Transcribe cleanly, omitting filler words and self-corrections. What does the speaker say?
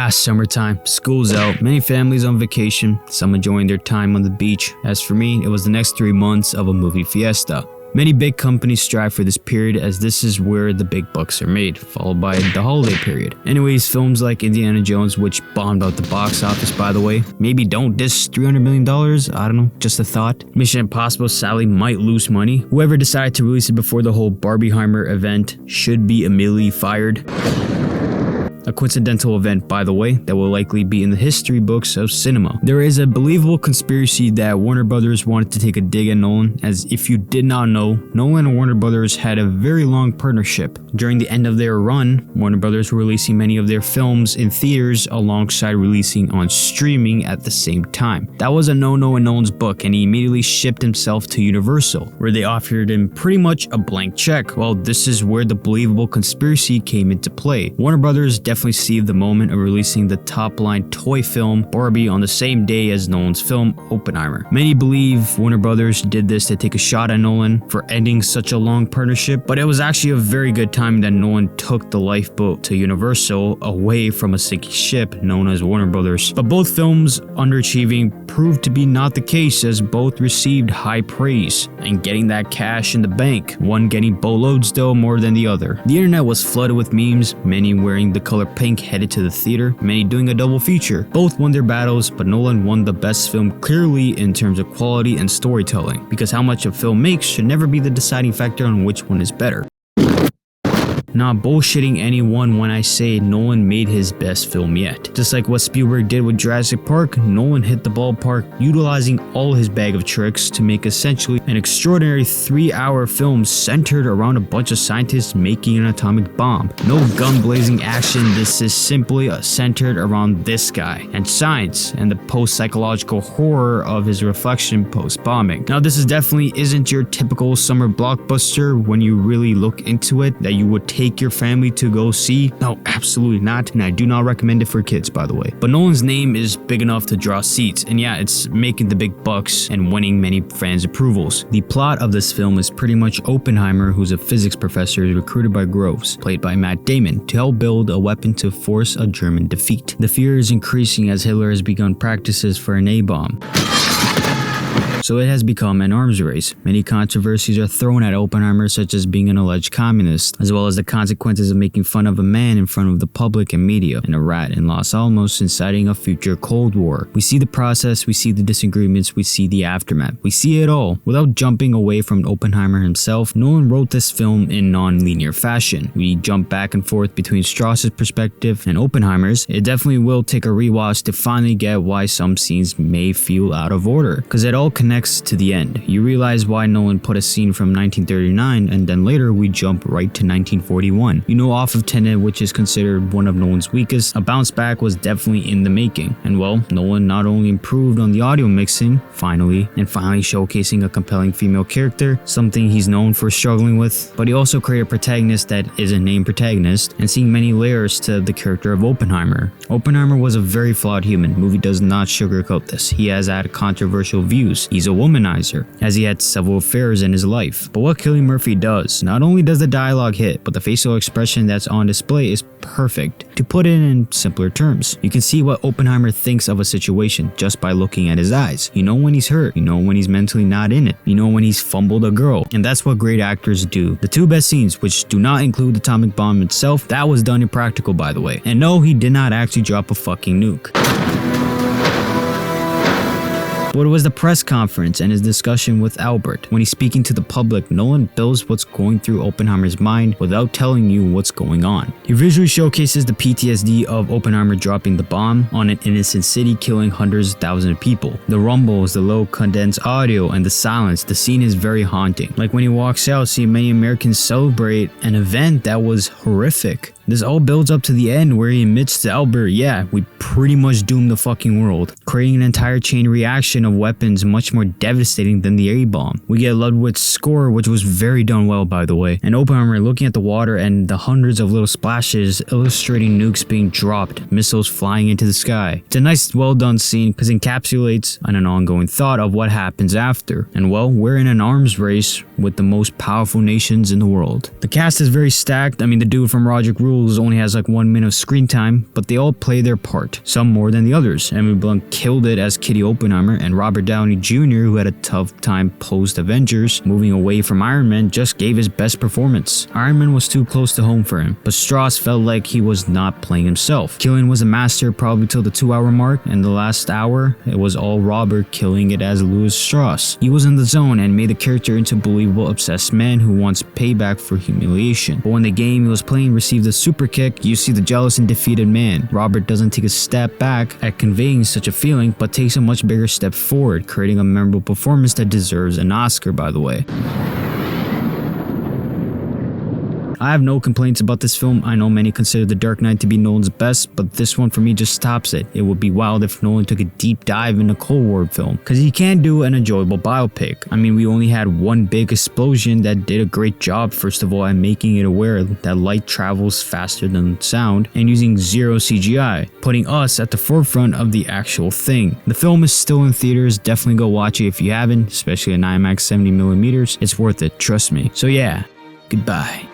Summertime. School's out. Many families on vacation. Some enjoying their time on the beach. As for me, it was the next 3 months of a movie fiesta. Many big companies strive for this period as this is where the big bucks are made, followed by the holiday period. Anyways, films like Indiana Jones, which bombed out the box office by the way, maybe don't diss $300 million, I don't know, just a thought. Mission Impossible sadly might lose money. Whoever decided to release it before the whole barbenheimer event should be immediately fired. A coincidental event, by the way, that will likely be in the history books of cinema. There is a believable conspiracy that Warner Brothers wanted to take a dig at Nolan, as if you did not know, Nolan and Warner Brothers had a very long partnership. During the end of their run, Warner Brothers were releasing many of their films in theaters alongside releasing on streaming at the same time. That was a no-no in Nolan's book, and he immediately shipped himself to Universal, where they offered him pretty much a blank check. Well, this is where the believable conspiracy came into play. Warner Brothers definitely seized the moment of releasing the top-line toy film Barbie on the same day as Nolan's film Oppenheimer. Many believe Warner Brothers did this to take a shot at Nolan for ending such a long partnership, but it was actually a very good time that Nolan took the lifeboat to Universal away from a sinking ship known as Warner Brothers. But both films underachieving proved to be not the case, as both received high praise and getting that cash in the bank, one getting boatloads though more than the other. The internet was flooded with memes, many wearing the color pink headed to the theater, many doing a double feature. Both won their battles, but Nolan won the best film clearly in terms of quality and storytelling, because how much a film makes should never be the deciding factor on which one is better. Not bullshitting anyone when I say Nolan made his best film yet. Just like what Spielberg did with Jurassic Park, Nolan hit the ballpark utilizing all his bag of tricks to make essentially an extraordinary 3-hour film centered around a bunch of scientists making an atomic bomb. No gun-blazing action, this is simply centered around this guy and science and the post-psychological horror of his reflection post-bombing. Now this is definitely isn't your typical summer blockbuster when you really look into it that you would take your family to go see. No, absolutely not, and I do not recommend it for kids, by the way. But Nolan's name is big enough to draw seats, and yeah, it's making the big bucks and winning many fans' approvals. The plot of this film is pretty much Oppenheimer, who's a physics professor, is recruited by Groves, played by Matt Damon, to help build a weapon to force a German defeat. The fear is increasing as Hitler has begun practices for an A-bomb. So it has become an arms race. Many controversies are thrown at Oppenheimer, such as being an alleged communist, as well as the consequences of making fun of a man in front of the public and media, and a rat in Los Alamos inciting a future Cold War. We see the process, we see the disagreements, we see the aftermath. We see it all. Without jumping away from Oppenheimer himself, Nolan wrote this film in non-linear fashion. We jump back and forth between Strauss's perspective and Oppenheimer's. It definitely will take a rewatch to finally get why some scenes may feel out of order, because it all connects to the end. You realize why Nolan put a scene from 1939 and then later we jump right to 1941. You know, off of Tenet, which is considered one of Nolan's weakest, a bounce back was definitely in the making. And well, Nolan not only improved on the audio mixing, finally showcasing a compelling female character, something he's known for struggling with, but he also created a protagonist that isn't named protagonist, and seeing many layers to the character of Oppenheimer. Oppenheimer was a very flawed human. The movie does not sugarcoat this. He has had controversial views. He's a womanizer, as he had several affairs in his life. But what Cillian Murphy does, not only does the dialogue hit, but the facial expression that's on display is perfect. To put it in simpler terms, you can see what Oppenheimer thinks of a situation just by looking at his eyes. You know when he's hurt, you know when he's mentally not in it, you know when he's fumbled a girl, and that's what great actors do. The two best scenes, which do not include the atomic bomb itself, that was done in practical, by the way. And no, he did not actually drop a fucking nuke. But it was the press conference and his discussion with Albert. When he's speaking to the public, Nolan builds what's going through Oppenheimer's mind without telling you what's going on. He visually showcases the PTSD of Oppenheimer dropping the bomb on an innocent city, killing hundreds of thousands of people. The rumbles, the low condensed audio, and the silence, the scene is very haunting. Like when he walks out, seeing many Americans celebrate an event that was horrific. This all builds up to the end where he admits to Albert, yeah, we pretty much doomed the fucking world, creating an entire chain reaction of weapons much more devastating than the A-bomb. We get Ludwig's score, which was very done well, by the way, and Oppenheimer looking at the water and the hundreds of little splashes illustrating nukes being dropped, missiles flying into the sky. It's a nice, well done scene because it encapsulates an ongoing thought of what happens after. And well, we're in an arms race with the most powerful nations in the world. The cast is very stacked. I mean, the dude from Project Rules only has like 1 minute of screen time, but they all play their part, some more than the others. Emily Blunt killed it as Kitty Oppenheimer, and Robert Downey Jr., who had a tough time post-Avengers, moving away from Iron Man, just gave his best performance. Iron Man was too close to home for him, but Strauss felt like he was not playing himself. Killian was a master probably till the 2-hour mark, and the last hour, it was all Robert killing it as Louis Strauss. He was in the zone and made the character into a believable obsessed man who wants payback for humiliation. But when the game he was playing received a super kick, you see the jealous and defeated man. Robert doesn't take a step back at conveying such a feeling, but takes a much bigger step forward, creating a memorable performance that deserves an Oscar, by the way. I have no complaints about this film. I know many consider The Dark Knight to be Nolan's best, but this one for me just tops it. It would be wild if Nolan took a deep dive in a Cold War film, because he can do an enjoyable biopic. I mean, we only had one big explosion that did a great job, first of all, at making it aware that light travels faster than sound, and using zero CGI, putting us at the forefront of the actual thing. The film is still in theaters. Definitely go watch it if you haven't, especially in IMAX 70mm. It's worth it, trust me. So yeah, goodbye.